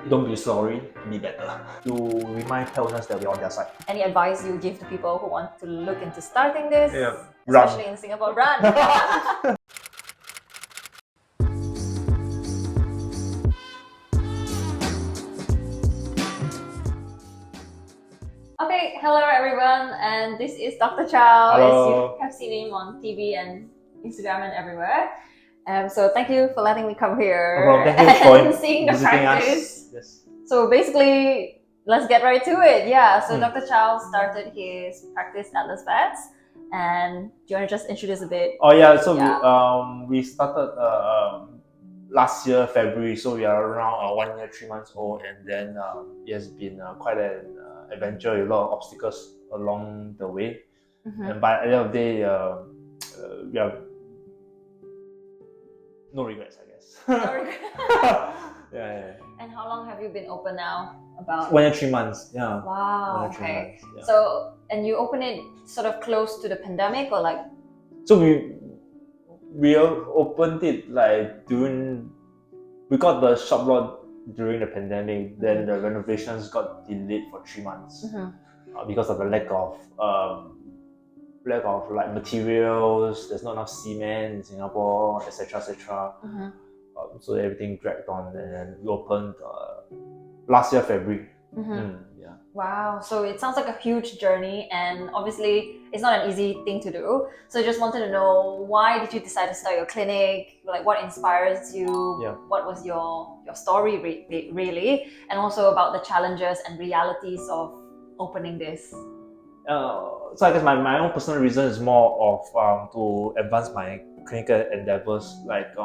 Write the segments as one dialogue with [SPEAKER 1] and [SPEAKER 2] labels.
[SPEAKER 1] Don't be sorry, be better. To remind pet owners that we're on their side.
[SPEAKER 2] Any advice you give to people who want to look into starting this,
[SPEAKER 1] Run.
[SPEAKER 2] especially in Singapore? Run! Okay, hello everyone, and this is Dr. Chow.
[SPEAKER 1] Hello.
[SPEAKER 2] As you have seen him on TV and Instagram and everywhere. So thank you for letting me come here
[SPEAKER 1] Thank you for
[SPEAKER 2] and seeing the
[SPEAKER 1] visiting
[SPEAKER 2] practice.
[SPEAKER 1] us. Yes.
[SPEAKER 2] So basically, let's get right to it. Yeah, so Dr. Chow started his practice at Atlas Vets, and do you want to just introduce a bit?
[SPEAKER 1] Oh yeah, so we started last year February, so we are around 1 year 3 months old, and then it has been quite an adventure, a lot of obstacles along the way, and by the end of the day, we have no regrets, I guess.
[SPEAKER 2] No regrets.
[SPEAKER 1] yeah.
[SPEAKER 2] And how long have you been open now? About
[SPEAKER 1] 1 year 3 months. Yeah.
[SPEAKER 2] Wow.
[SPEAKER 1] 1 year 3
[SPEAKER 2] Okay.
[SPEAKER 1] months, yeah.
[SPEAKER 2] So, and you open it sort of close to the pandemic, or like?
[SPEAKER 1] So we opened it like we got the shop lot during the pandemic. Then the renovations got delayed for 3 months because of the lack of like materials. There's not enough cement in Singapore, etc., etc. So everything dragged on, and then we opened last year February. Yeah.
[SPEAKER 2] Wow, so it sounds like a huge journey, and obviously it's not an easy thing to do. So I just wanted to know, why did you decide to start your clinic? Like, what inspires you?
[SPEAKER 1] Yeah.
[SPEAKER 2] What was your story really? And also about the challenges and realities of opening this.
[SPEAKER 1] So I guess my own personal reason is more of to advance my clinical endeavors. Like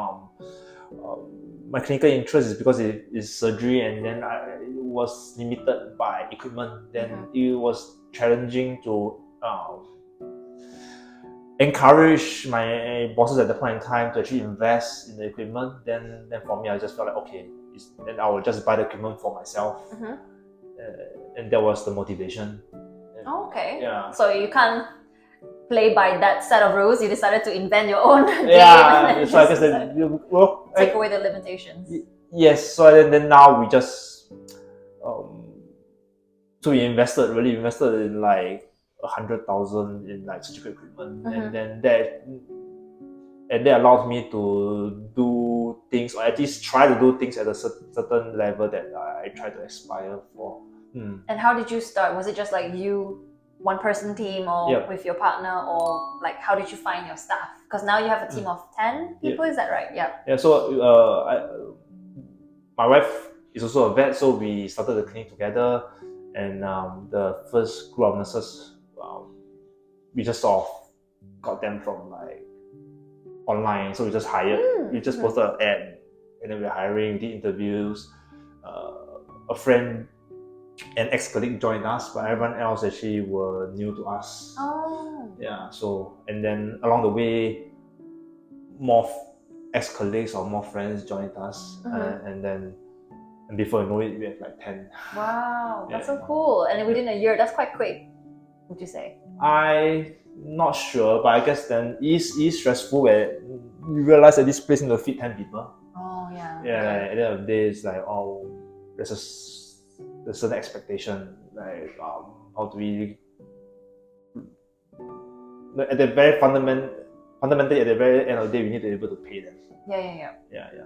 [SPEAKER 1] my clinical interest is because it is surgery, and then I was limited by equipment. Then it was challenging to encourage my bosses at the point in time to actually invest in the equipment. Then for me, I just felt like, okay, then I will just buy the equipment for myself, and that was the motivation.
[SPEAKER 2] Okay.
[SPEAKER 1] Yeah.
[SPEAKER 2] So you can't play by that set of rules. You decided to invent your own game.
[SPEAKER 1] Yeah. So I guess that
[SPEAKER 2] take away the limitations.
[SPEAKER 1] Yes. So then now we just so we really invested in like 100,000 in like surgical equipment, and then that allowed me to do things, or at least try to do things at a certain level that I try to aspire for.
[SPEAKER 2] And how did you start? Was it just like you, one person team, or with your partner, or like how did you find your staff? Because now you have a team of 10 people, is that right? Yeah.
[SPEAKER 1] Yeah. So my wife is also a vet, so we started the clinic together, and the first group of nurses, we just sort of got them from like online. So we just hired, we just posted an ad, and then we're hiring, we did interviews. A friend, an ex-colleague joined us, but everyone else actually were new to us.
[SPEAKER 2] Oh.
[SPEAKER 1] Yeah. So, and then along the way, more ex-colleagues or more friends joined us, and before you know it, we have like 10.
[SPEAKER 2] Wow, that's so cool. And within a year, that's quite quick, would you say?
[SPEAKER 1] I'm not sure, but I guess then it's stressful where you realize that this place need to fit 10 people.
[SPEAKER 2] Oh yeah.
[SPEAKER 1] Yeah. At the end of the day, it's like, there's a certain expectation. Like how do we, at the very fundamentally at the very end of the day, we need to be able to pay them. Yeah.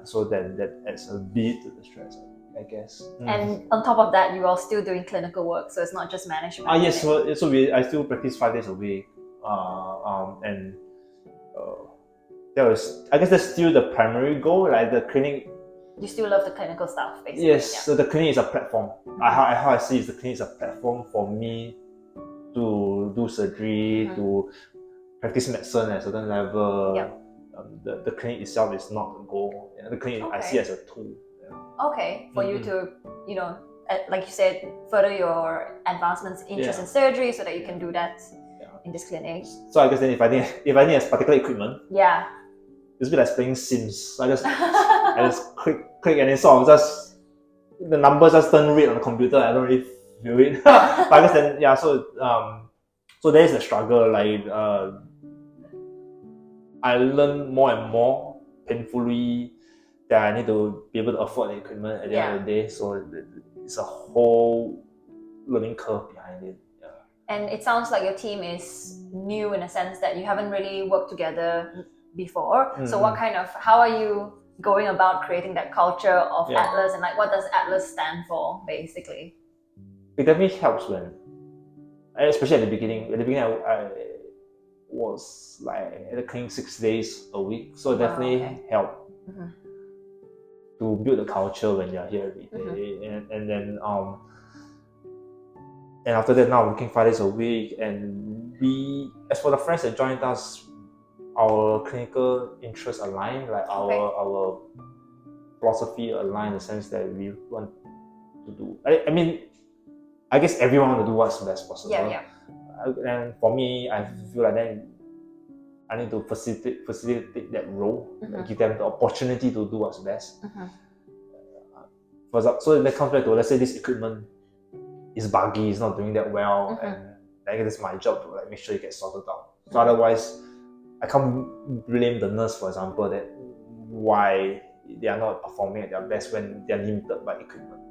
[SPEAKER 1] So then that adds a bit to the stress, I guess.
[SPEAKER 2] And on top of that, you are still doing clinical work, so it's not just management.
[SPEAKER 1] Yes. So I still practice 5 days a week, and that was, I guess that's still the primary goal. Like the clinic.
[SPEAKER 2] You still love the clinical stuff, basically.
[SPEAKER 1] Yes. So the clinic is a platform. How I see it is the clinic is a platform for me to do surgery, to practice medicine at a certain level. The clinic itself is not the goal. The clinic I see as a tool.
[SPEAKER 2] Okay, for you to, like you said, further your advancements, interest in surgery, so that you can do that in this clinic.
[SPEAKER 1] So I guess then if I need a particular equipment, it's a bit like playing Sims. I just click, and then sort of just the numbers just turn red on the computer. I don't really feel it. But I guess then so there is a struggle. Like I learn more and more painfully that I need to be able to afford the equipment at the end of the day. So it's a whole learning curve behind it. Yeah.
[SPEAKER 2] And it sounds like your team is new in a sense that you haven't really worked together before. So how are you going about creating that culture of Atlas, and like what does Atlas stand for basically?
[SPEAKER 1] It definitely helps when, especially at the beginning. At the beginning, I was like at the clinic 6 days a week, so it definitely helped to build the culture when you're here every day. And then and after that, now working 5 days a week, and as for the friends that joined us, our clinical interests align, like our philosophy align in the sense that we want to do. I mean, I guess everyone want to do what's best possible. And for me, I feel like then I need to facilitate that role, give them the opportunity to do what's best. So that comes back to, let's say this equipment is buggy, it's not doing that well, and I guess it's my job to like make sure it gets sorted out. So otherwise, I can't blame the nurse, for example, that why they are not performing at their best when they are limited by equipment.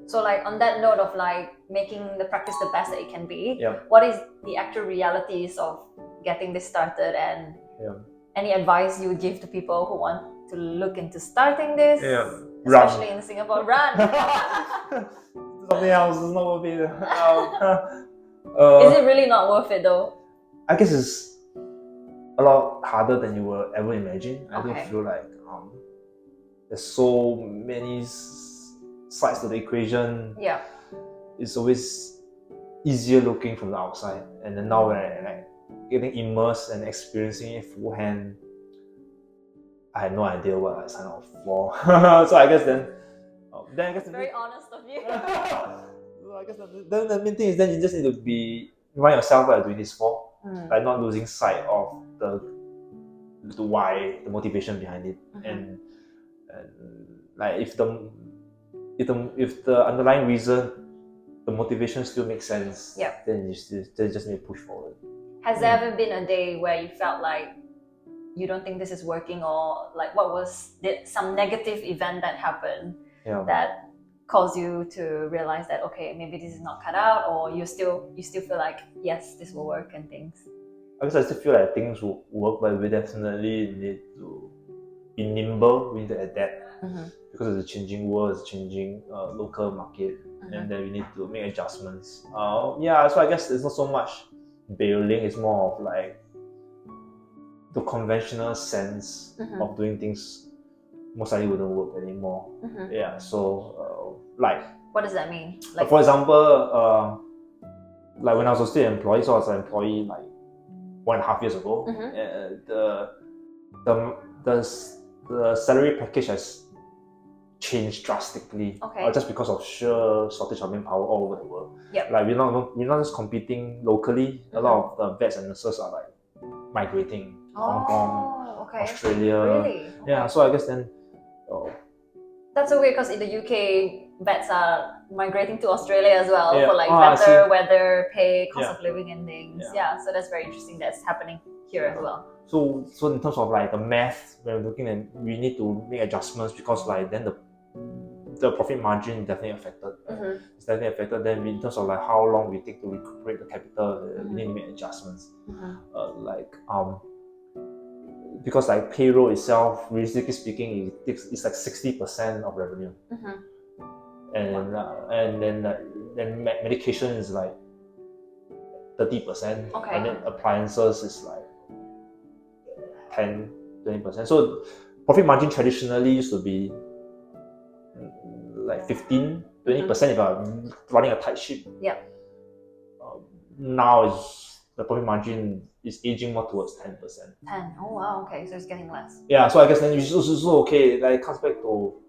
[SPEAKER 2] So like on that note of like making the practice the best that it can be, what is the actual realities of getting this started, and any advice you would give to people who want to look into starting this, especially in Singapore? Run!
[SPEAKER 1] Something else is not worth it.
[SPEAKER 2] Is it really not worth it though?
[SPEAKER 1] I guess it's a lot harder than you will ever imagine. I do feel like there's so many sides to the equation. It's always easier looking from the outside, and then now when I like getting immersed and experiencing it full hand, I had no idea what I signed up for. So I guess then I guess
[SPEAKER 2] very honest of you.
[SPEAKER 1] So I guess then the main thing is then you just need to remind yourself what you're doing this for, like not losing sight of the why, the motivation behind it, and like if the underlying reason, the motivation still makes sense, then you just need to push forward.
[SPEAKER 2] Has there ever been a day where you felt like you don't think this is working, or like did some negative event that happened that caused you to realize that okay, maybe this is not cut out, or you still feel like yes, this will work and things?
[SPEAKER 1] I guess I still feel like things will work, but we definitely need to be nimble. We need to adapt because of the changing world, it's changing local market, and then we need to make adjustments. So I guess it's not so much bailing, it's more of like the conventional sense of doing things most likely wouldn't work anymore. So like,
[SPEAKER 2] what does that mean? Like,
[SPEAKER 1] for example, like when I was still an employee, so I was an employee like 1.5 years ago. The salary package has changed drastically, just because of sheer shortage of manpower all over the world. Like we're not just competing locally. A lot of the vets and nurses are like migrating. Hong Kong, Australia.
[SPEAKER 2] Really?
[SPEAKER 1] So I guess then.
[SPEAKER 2] That's so weird because in the UK, vets are migrating to Australia as well for like better weather, pay, cost of living, and things. So that's very interesting. That's happening here as well.
[SPEAKER 1] So in terms of like the math, when we're looking at, we need to make adjustments because like then the profit margin definitely affected. It's definitely affected. Then in terms of like how long we take to recuperate the capital, we need to make adjustments. Because like payroll itself, realistically speaking, it's like 60% of revenue, and then medication is like 30%, and then appliances is like 10-20%. So profit margin traditionally used to be like 15-20% if I'm running a tight ship. Now the profit margin is aging more towards 10%.
[SPEAKER 2] 10. Oh wow, okay, so it's getting less.
[SPEAKER 1] So I guess then it's also okay. Like it comes back to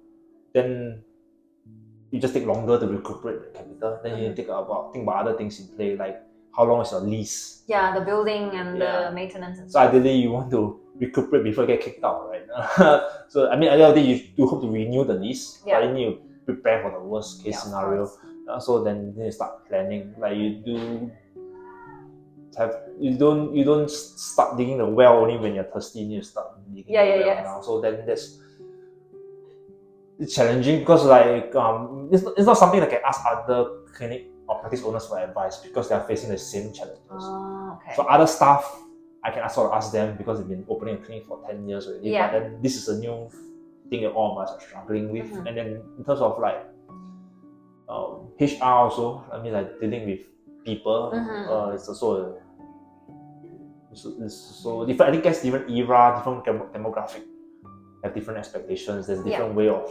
[SPEAKER 1] then you just take longer to recuperate the capital. Then you think about other things in play, like how long is your lease?
[SPEAKER 2] The building and the maintenance and
[SPEAKER 1] so stuff. Ideally you want to recuperate before you get kicked out, right? So I mean at the end of the day you do hope to renew the lease, but you need to prepare for the worst case scenario. So then you start planning. Like you don't start digging the well only when you're thirsty. You need to start digging the well now. So then it's challenging because like it's not something that I can ask other clinic or practice owners for advice because they are facing the same challenges.
[SPEAKER 2] Okay.
[SPEAKER 1] So other staff, I can ask them because they've been opening a clinic for 10 years already.
[SPEAKER 2] Yeah.
[SPEAKER 1] But then this is a new thing that all of us are struggling with. And then in terms of like HR also, I mean like dealing with people, it's also so different. I think it's different era, different demographic, have different expectations. There's a different way of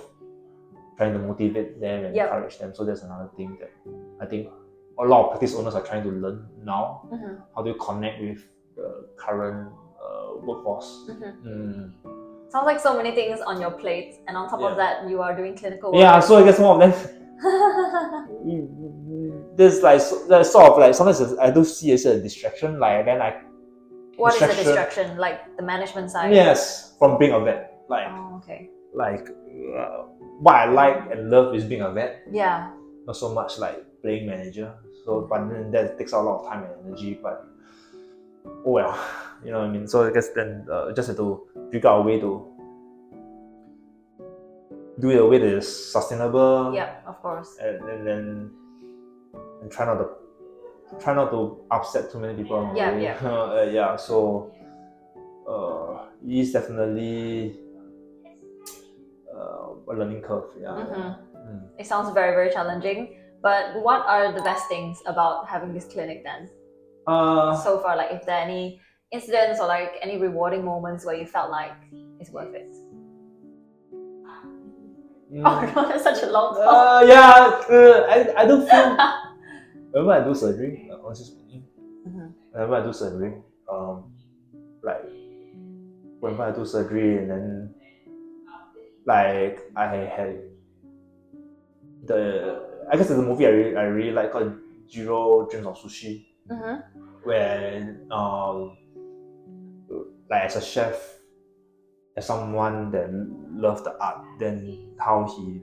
[SPEAKER 1] trying to motivate them and encourage them. So that's another thing that I think a lot of practice owners are trying to learn now. How do you connect with the current workforce?
[SPEAKER 2] Sounds like so many things on your plate, and on top of that, you are doing clinical work.
[SPEAKER 1] Yeah, so I guess some of them. There's sort of like sometimes I do see it as a distraction. Like then I.
[SPEAKER 2] What is a distraction? Like the management side?
[SPEAKER 1] Yes, from being a vet. Like, like what I like and love is being a vet.
[SPEAKER 2] Yeah.
[SPEAKER 1] Not so much like playing manager. So, but then that takes a lot of time and energy. But oh well, you know what I mean. So I guess then just have to figure out a way to do it in a way that is sustainable.
[SPEAKER 2] Yeah, of course.
[SPEAKER 1] And then try not to upset too many people along the way. Yeah. So it is definitely a learning curve. Yeah.
[SPEAKER 2] It sounds very, very challenging. But what are the best things about having this clinic then? So far, like if there are any incidents or like any rewarding moments where you felt like it's worth it? Oh no, that's such a long call.
[SPEAKER 1] I do feel whenever I do surgery, honestly speaking, whenever I do surgery, like whenever I do surgery and then like I guess there's a movie I really like called Jiro Dreams of Sushi, where like as a chef, as someone that loves the art, then how he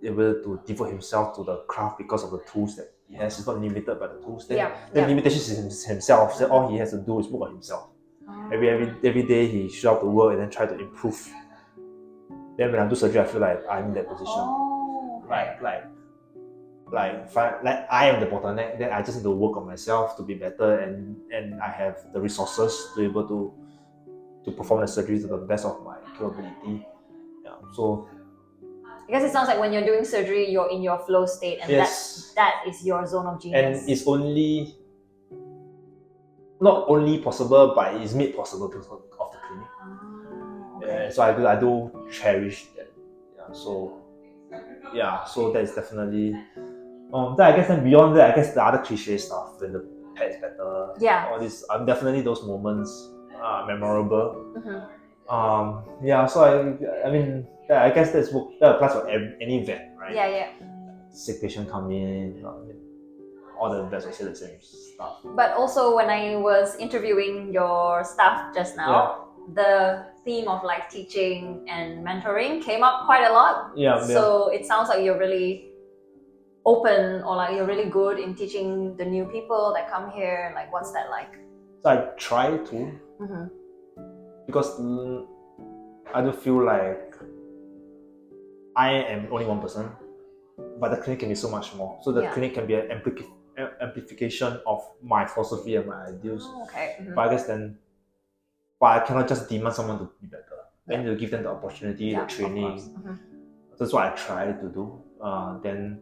[SPEAKER 1] able to devote himself to the craft because of the tools that he has. He's not limited by the tools. Then limitation is himself. So all he has to do is work on himself. Every day he show up to work and then try to improve. Then when I do surgery, I feel like I'm in that position. Like I am the bottleneck. Then I just need to work on myself to be better, and I have the resources to be able to perform the surgery to the best of my capability. Yeah. So
[SPEAKER 2] I guess it sounds like when you're doing surgery, you're in your flow state, and that is your zone of genius.
[SPEAKER 1] And it's not only possible, but it's made possible because of the clinic. Yeah, so I do cherish that. So that is definitely. Then I guess then beyond that, I guess the other cliche stuff, when the pet is better.
[SPEAKER 2] Yeah.
[SPEAKER 1] All this, definitely those moments are memorable. So I mean, I guess that applies for any vet, right?
[SPEAKER 2] Yeah.
[SPEAKER 1] Sick patient come in, all the vets will say the same stuff.
[SPEAKER 2] But also when I was interviewing your staff just now, the theme of like teaching and mentoring came up quite a lot. So it sounds like you're really open, or like you're really good in teaching the new people that come here. Like what's that like?
[SPEAKER 1] So I try to, because I do feel like I am only one person, but the clinic can be so much more. So the clinic can be an amplification of my philosophy and my ideals. But I guess but I cannot just demand someone to be better. I need to give them the opportunity, the training. That's what I try to do. And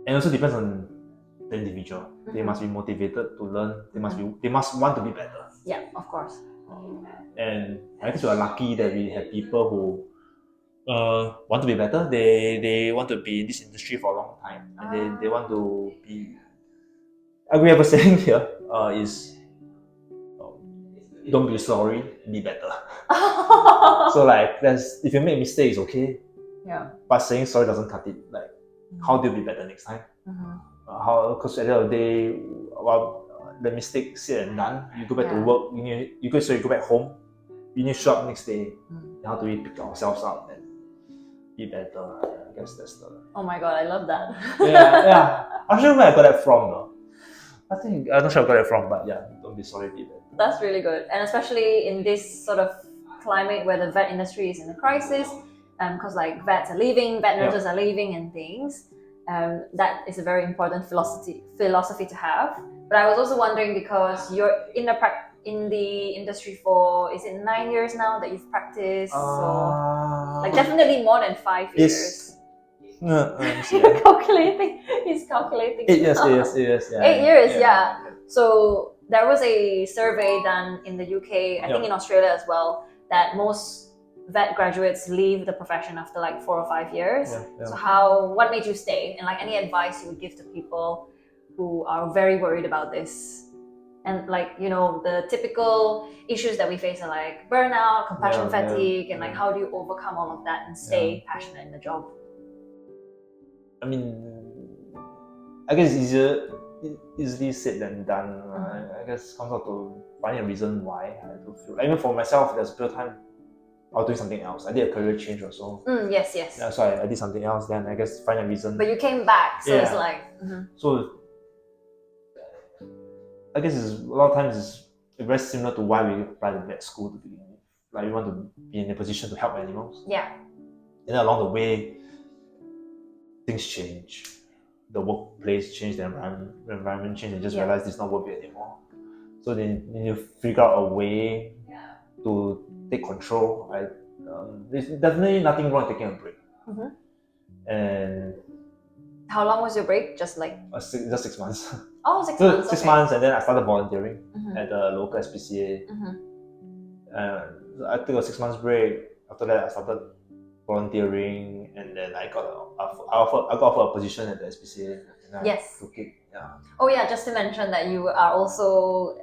[SPEAKER 1] also depends on the individual. They must be motivated to learn. They must want to be better.
[SPEAKER 2] Yeah, of course.
[SPEAKER 1] And I guess we are lucky that we have people who want to be better. They want to be in this industry for a long time, and they want to be. We have a saying here is don't be sorry, be better. So like if you make mistakes, okay.
[SPEAKER 2] Yeah.
[SPEAKER 1] But saying sorry doesn't cut it. Like how do you be better next time? Because at the end of the day, the mistake said and done. You go back to work. You go back home. You need to show up next day. How do we pick ourselves up and be better? I guess that's the.
[SPEAKER 2] Oh my god, I love that.
[SPEAKER 1] Yeah. I'm not sure where I got that from though. I'm not sure I got it from, but yeah, don't be sorry, be better.
[SPEAKER 2] That's really good, and especially in this sort of climate where the vet industry is in a crisis, because like vets are leaving, vet nurses are leaving, and things. That is a very important philosophy to have. But I was also wondering, because you're in the industry for, is it 9 years now that you've practiced? So like definitely more than 5 years. You're calculating. He's calculating.
[SPEAKER 1] 8 years. 8 years. Yeah.
[SPEAKER 2] 8 years. Yeah. So there was a survey done in the UK, I think in Australia as well, that most vet graduates leave the profession after like 4 or 5 years. So what made you stay? And like any advice you would give to people who are very worried about this? And like, you know, the typical issues that we face are like burnout, compassion fatigue, and like how do you overcome all of that and stay passionate in the job?
[SPEAKER 1] I mean, I guess easily said than done. I guess comes out to finding a reason why I do feel. Like, even for myself, there's a period of time I was doing something else. I did a career change also.
[SPEAKER 2] Yes.
[SPEAKER 1] Yeah, so I did something else. Then I guess find a reason.
[SPEAKER 2] But you came back, so it's like.
[SPEAKER 1] So I guess a lot of times it's very similar to why we apply to vet school to begin with. Like we want to be in a position to help animals.
[SPEAKER 2] Yeah.
[SPEAKER 1] And then along the way, things change. The workplace changed, the environment changed, and just realize it's not worth it anymore. So then you figure out a way to take control. There's definitely nothing wrong with taking a break. And
[SPEAKER 2] how long was your break? Just like
[SPEAKER 1] just 6 months.
[SPEAKER 2] Oh, 6 months.
[SPEAKER 1] 6 months, and then I started volunteering at the local SPCA. I took a 6 months break. After that, I started volunteering, and then I got offered a position at the SPCA. And I took it.
[SPEAKER 2] Oh yeah, just to mention that you are also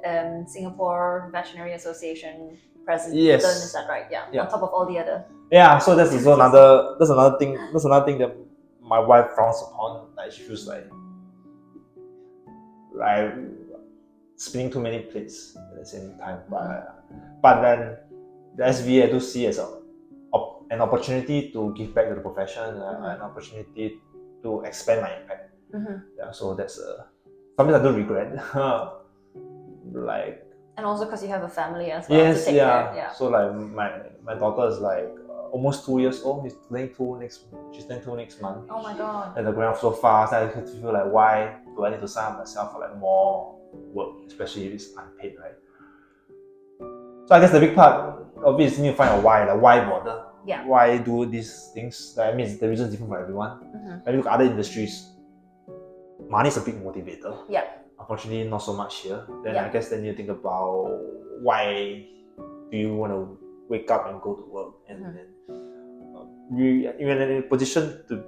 [SPEAKER 2] Singapore Veterinary Association president.
[SPEAKER 1] Yes.
[SPEAKER 2] Is that right? Yeah. On top of all the other.
[SPEAKER 1] Yeah. So that's also another thing. That's another thing that my wife frowns upon. Like she feels like spinning too many plates at the same time. But then the SVA I do see as an opportunity to give back to the profession, an opportunity to expand my impact. Yeah, so that's something I don't regret.
[SPEAKER 2] And also because you have a family as well to take care. Yeah.
[SPEAKER 1] So like my daughter is like almost 2 years old. She's turning 2 next month.
[SPEAKER 2] Oh my god.
[SPEAKER 1] And they're growing up so fast. I feel like, why do I need to sign up myself for like more work, especially if it's unpaid, right? So I guess the big part of it is you need to find a why. Like, why bother?
[SPEAKER 2] Yeah.
[SPEAKER 1] Why do these things? Like, I mean, the reason is different for everyone. When you look at other industries, money is a big motivator.
[SPEAKER 2] Yeah.
[SPEAKER 1] Unfortunately, not so much here. Then I guess then you think about why do you want to wake up and go to work, and then you're in a position to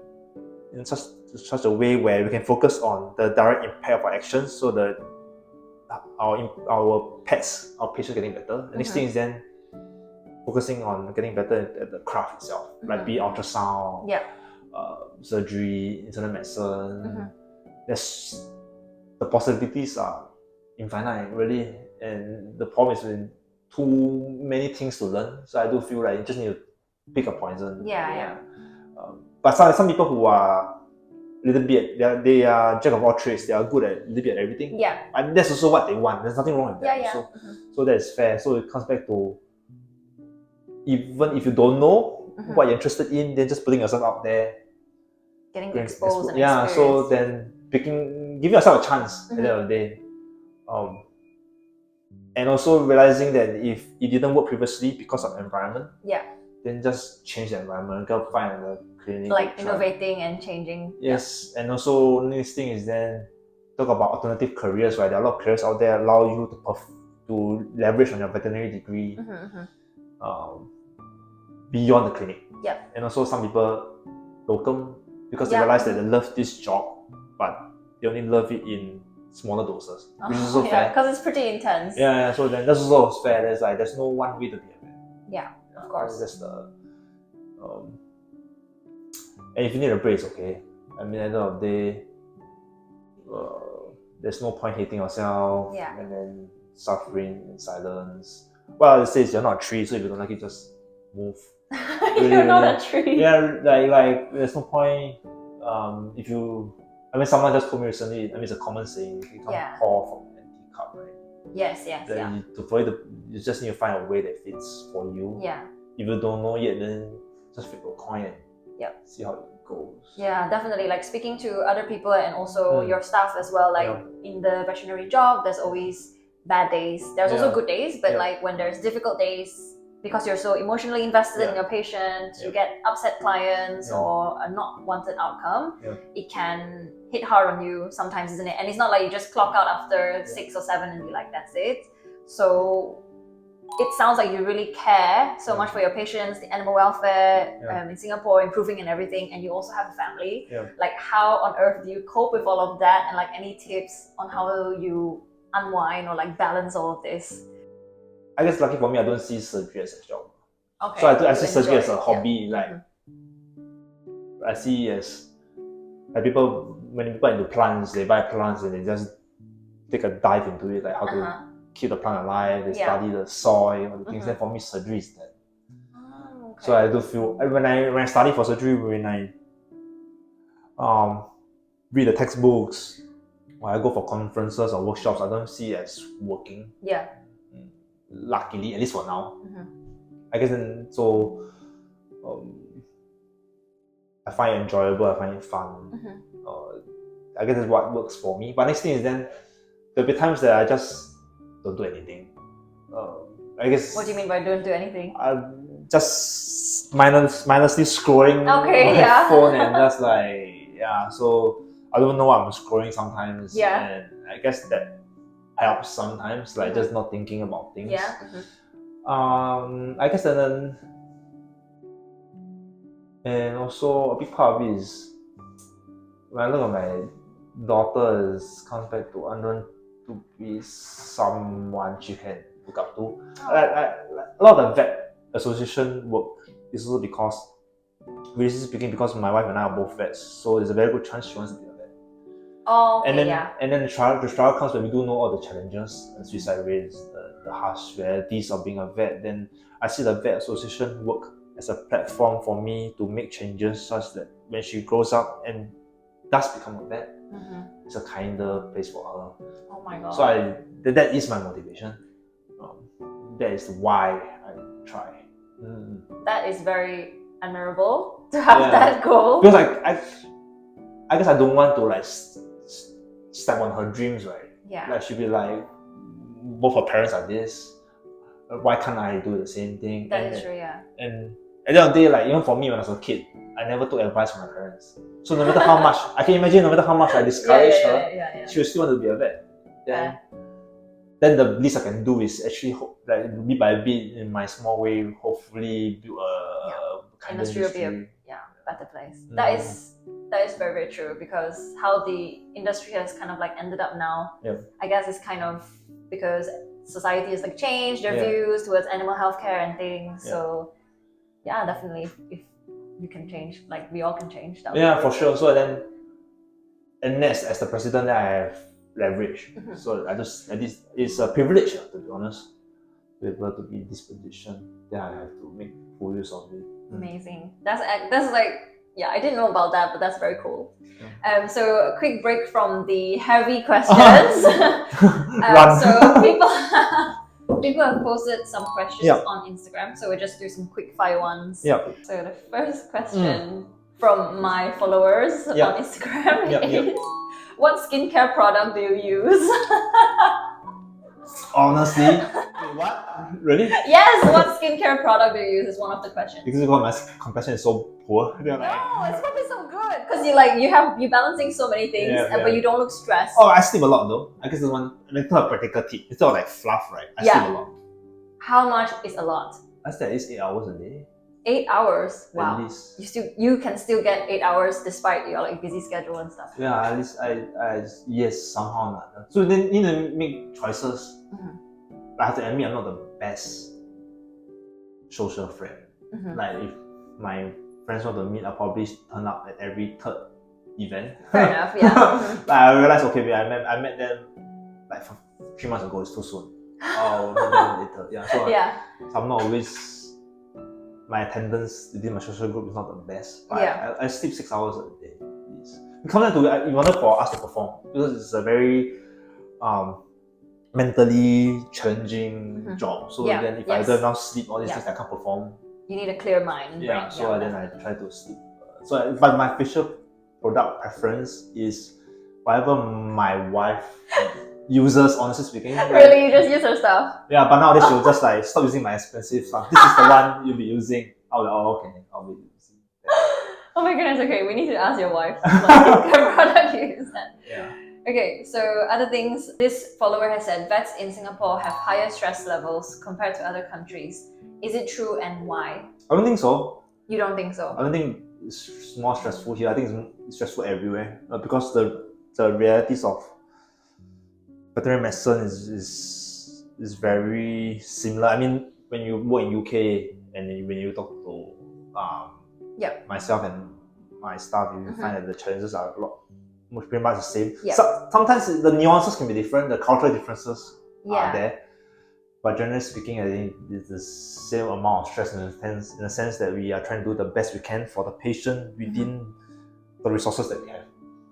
[SPEAKER 1] in such a way where we can focus on the direct impact of our actions, so that our patients getting better. The next thing is then focusing on getting better at the craft itself, like be ultrasound, surgery, internal medicine. The possibilities are infinite, really, and the problem is when too many things to learn. So I do feel like you just need to pick a poison. But some people who are little bit, they are jack of all trades. They are good at a little bit at everything. And that's also what they want. There's nothing wrong with that. So that's fair. So it comes back to, even if you don't know what you're interested in, then just putting yourself out there,
[SPEAKER 2] getting exposed.
[SPEAKER 1] So then giving yourself a chance at the end of the day. And also realizing that if it didn't work previously because of the environment, then just change the environment, go find another clinic.
[SPEAKER 2] Like innovating and changing.
[SPEAKER 1] Yes, and also next thing is then talk about alternative careers, right? There are a lot of careers out there allow you to leverage on your veterinary degree beyond the clinic. And also some people locum because they realize that they love this job, but they only love it in smaller doses, which is also fair.
[SPEAKER 2] Because it's pretty intense.
[SPEAKER 1] So then that's also fair. There's no one way to be a vet.
[SPEAKER 2] Of course.
[SPEAKER 1] That's the and if you need a break, it's okay. I mean, at the end of the day, there's no point hating yourself and then suffering in silence. Well, it says you're not a tree, so if you don't like it, just move.
[SPEAKER 2] You're not a tree.
[SPEAKER 1] Like there's no point. If you, I mean, someone just told me recently. I mean, it's a common saying. You can't pour from an empty cup, right?
[SPEAKER 2] Yes, yes,
[SPEAKER 1] That
[SPEAKER 2] yeah.
[SPEAKER 1] you just need to find a way that fits for you.
[SPEAKER 2] Yeah.
[SPEAKER 1] If you don't know yet, then just flip a coin and
[SPEAKER 2] Yep.
[SPEAKER 1] see how it goes.
[SPEAKER 2] Yeah, definitely. Like speaking to other people and also your staff as well. Like in the veterinary job, there's always bad days. There's also good days, but like when there's difficult days, because you're so emotionally invested in your patient, you get upset clients or a not wanted outcome, it can hit hard on you sometimes, isn't it? And it's not like you just clock out after 6 or 7 and be like, that's it. So it sounds like you really care so much for your patients, the animal welfare in Singapore, improving and everything, and you also have a family. Like, how on earth do you cope with all of that? And like, any tips on how you unwind or like balance all of this?
[SPEAKER 1] I guess lucky for me, I don't see surgery as a job.
[SPEAKER 2] Okay.
[SPEAKER 1] So I see surgery as a hobby. Like I see as like when people are into plants, they buy plants and they just take a dive into it, like how to keep the plant alive. They study the soil, all the things. Then for me, surgery is that. So I do feel when I study for surgery, when I read the textbooks, or I go for conferences or workshops, I don't see it as working.
[SPEAKER 2] Yeah.
[SPEAKER 1] Luckily, at least for now. I guess so. I find it enjoyable. I find it fun. I guess that's what works for me. But next thing is then there'll be times that I just don't do anything. I guess.
[SPEAKER 2] What do you mean by don't do anything?
[SPEAKER 1] Just mindlessly scrolling my phone and just like So I don't know what I'm scrolling sometimes. And I guess that helps sometimes, like just not thinking about things. I guess and also a big part of it is when I look at my daughter comes back to London to be someone she can look up to. A lot of the vet association work is also because, realistically speaking, because my wife and I are both vets, so there's a very good chance she wants to be a vet. And then the trial comes when we do know all the challenges, the suicide rates, the harsh realities of being a vet. Then I see the vet association work as a platform for me to make changes such that when she grows up and does become a vet, it's a kinder place for her.
[SPEAKER 2] Oh my god!
[SPEAKER 1] So that is my motivation. That is why I try.
[SPEAKER 2] That is very admirable to have that goal.
[SPEAKER 1] Because I guess I don't want to like step on her dreams, right? Like she'll be like, both her parents are this. Why can't I do the same thing?
[SPEAKER 2] That is true,
[SPEAKER 1] And at the end of the day, like even for me when I was a kid, I never took advice from my parents. So no matter how much, I can imagine no matter how much I discouraged her, she will still want to be a vet. Then the least I can do is actually like bit by bit in my small way, hopefully build a kind of industry will be a
[SPEAKER 2] better place. That is very, very true, because how the industry has kind of like ended up now, I guess it's kind of because society has like changed their views towards animal healthcare and things. So definitely if you can change, like we all can change.
[SPEAKER 1] For sure. So then, and next as the president, I have leverage. So it's a privilege, to be honest, to be able to be in this position. Then I have to make full use of it.
[SPEAKER 2] Amazing. That's like, I didn't know about that, but that's very cool. So a quick break from the heavy questions. So people have posted some questions on Instagram, so we'll just do some quick fire ones. So the first question from my followers on Instagram is, what skincare product do you use?
[SPEAKER 1] Honestly, what? Really?
[SPEAKER 2] Yes, what skincare product do you use is one of the questions.
[SPEAKER 1] Because my complexion is so poor.
[SPEAKER 2] No, it's probably so good. Because you're balancing so many things, but you don't look stressed.
[SPEAKER 1] Oh, I sleep a lot though. I guess it's a practical tip. It's not like fluff, right? I sleep a lot.
[SPEAKER 2] How much is a lot?
[SPEAKER 1] I sleep at least 8 hours a day.
[SPEAKER 2] 8 hours? Wow.
[SPEAKER 1] At least.
[SPEAKER 2] You can still get 8 hours despite your like busy schedule and stuff.
[SPEAKER 1] Yeah, at least yes, somehow not. So then you need to make choices. I have to admit I'm not the best social friend. Like if my friends want to meet, I'll probably turn up at every third event.
[SPEAKER 2] Fair enough, yeah.
[SPEAKER 1] Like I realized, okay, I met them like 3 months ago, it's too soon. Oh, meet them later. So I'm not always, my attendance within my social group is not the best. But I sleep 6 hours a day. It comes down to in order for us to perform, because it's a very mentally challenging job. So
[SPEAKER 2] Yeah,
[SPEAKER 1] then if
[SPEAKER 2] yes.
[SPEAKER 1] I don't have enough sleep, all these
[SPEAKER 2] Yeah.
[SPEAKER 1] things I can't perform.
[SPEAKER 2] You need a clear mind.
[SPEAKER 1] Yeah,
[SPEAKER 2] brain.
[SPEAKER 1] so then I try to sleep. But my facial product preference is whatever my wife uses, honestly speaking.
[SPEAKER 2] Really, you just use her stuff?
[SPEAKER 1] Yeah, but nowadays she'll just like stop using my expensive stuff. This is the one you'll be using. I'll be like, oh, okay, I'll be using that.
[SPEAKER 2] Oh my goodness, okay, we need to ask your wife what skincare product you use then.
[SPEAKER 1] Yeah.
[SPEAKER 2] Okay, so other things, this follower has said vets in Singapore have higher stress levels compared to other countries. Is it true and why?
[SPEAKER 1] I don't think so.
[SPEAKER 2] You don't think so?
[SPEAKER 1] I don't think it's more stressful here. I think it's stressful everywhere because the realities of veterinary medicine is very similar. I mean, when you work in UK and when you talk to myself and my staff, you find that the challenges are pretty much the same.
[SPEAKER 2] Yep.
[SPEAKER 1] So, sometimes the nuances can be different, the cultural differences are there. But generally speaking, I think it's the same amount of stress in the sense that we are trying to do the best we can for the patient within the resources that we have.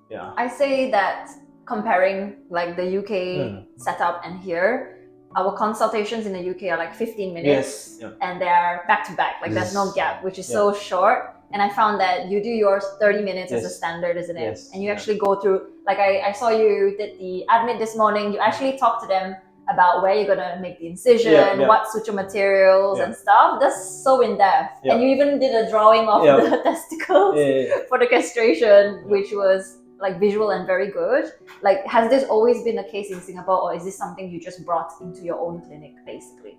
[SPEAKER 1] Yeah.
[SPEAKER 2] I say that comparing like the UK setup and here, our consultations in the UK are like 15 minutes and they are back to back, like there's no gap, which is so short. And I found that you do yours 30 minutes as a standard, isn't it?
[SPEAKER 1] Yes.
[SPEAKER 2] And you actually go through, like I saw you did the admit this morning, you actually talked to them about where you're gonna make the incision, what suture materials and stuff. That's so in depth. And you even did a drawing of the testicles for the castration, which was like visual and very good. Like, has this always been the case in Singapore, or is this something you just brought into your own clinic, basically?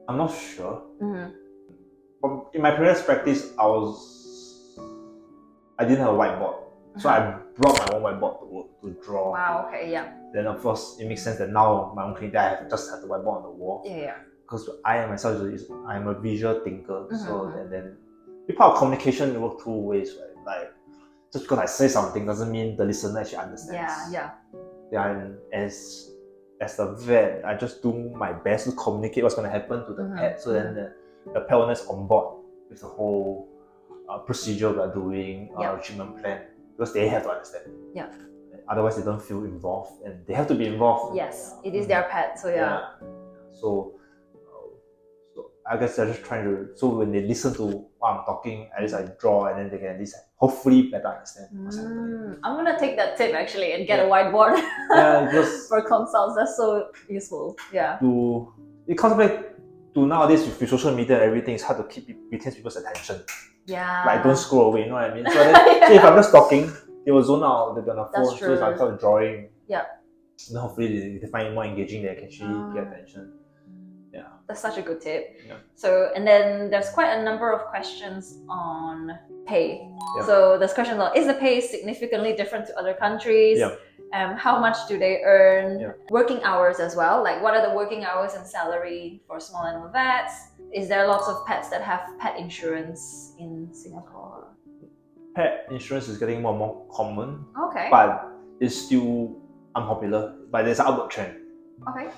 [SPEAKER 1] I'm not sure. In my previous practice, I didn't have a whiteboard. So I brought my own whiteboard to work to draw.
[SPEAKER 2] Wow, okay, yeah.
[SPEAKER 1] Then of course it makes sense that now my own clinic I just have the whiteboard on the wall.
[SPEAKER 2] Yeah.
[SPEAKER 1] Because I myself I'm a visual thinker. So then the part of communication work two ways, right? Like just because I say something doesn't mean the listener actually understands. Yeah, and as the vet, I just do my best to communicate what's going to happen to the pet, so then the pet owner is on board with the whole procedure we're doing, treatment plan, because they have to understand. Yeah. Otherwise, they don't feel involved, and they have to be involved.
[SPEAKER 2] Yes, it is their pet, so yeah.
[SPEAKER 1] So I guess they're just trying to. So when they listen to what I'm talking, at least I draw, and then they can at least hopefully better understand what's happening.
[SPEAKER 2] I'm gonna take that tip actually and get a whiteboard.
[SPEAKER 1] Because
[SPEAKER 2] for consults, that's so useful. Yeah.
[SPEAKER 1] It comes back to nowadays with social media and everything. It's hard to retain people's attention.
[SPEAKER 2] Yeah.
[SPEAKER 1] Like don't scroll away. You know what I mean? So, then, so if I'm just talking, they will zone out. They're gonna phone. So if I start drawing, then hopefully they find it more engaging. They can actually pay attention. Yeah.
[SPEAKER 2] That's such a good tip. Yeah. So, and then there's quite a number of questions on pay. Yeah. So there's questions on, is the pay significantly different to other countries? Yeah. How much do they earn? Yeah. Working hours as well. Like what are the working hours and salary for small animal vets? Is there lots of pets that have pet insurance in Singapore?
[SPEAKER 1] Pet insurance is getting more and more common.
[SPEAKER 2] Okay.
[SPEAKER 1] But it's still unpopular. But there's an upward trend.
[SPEAKER 2] Okay.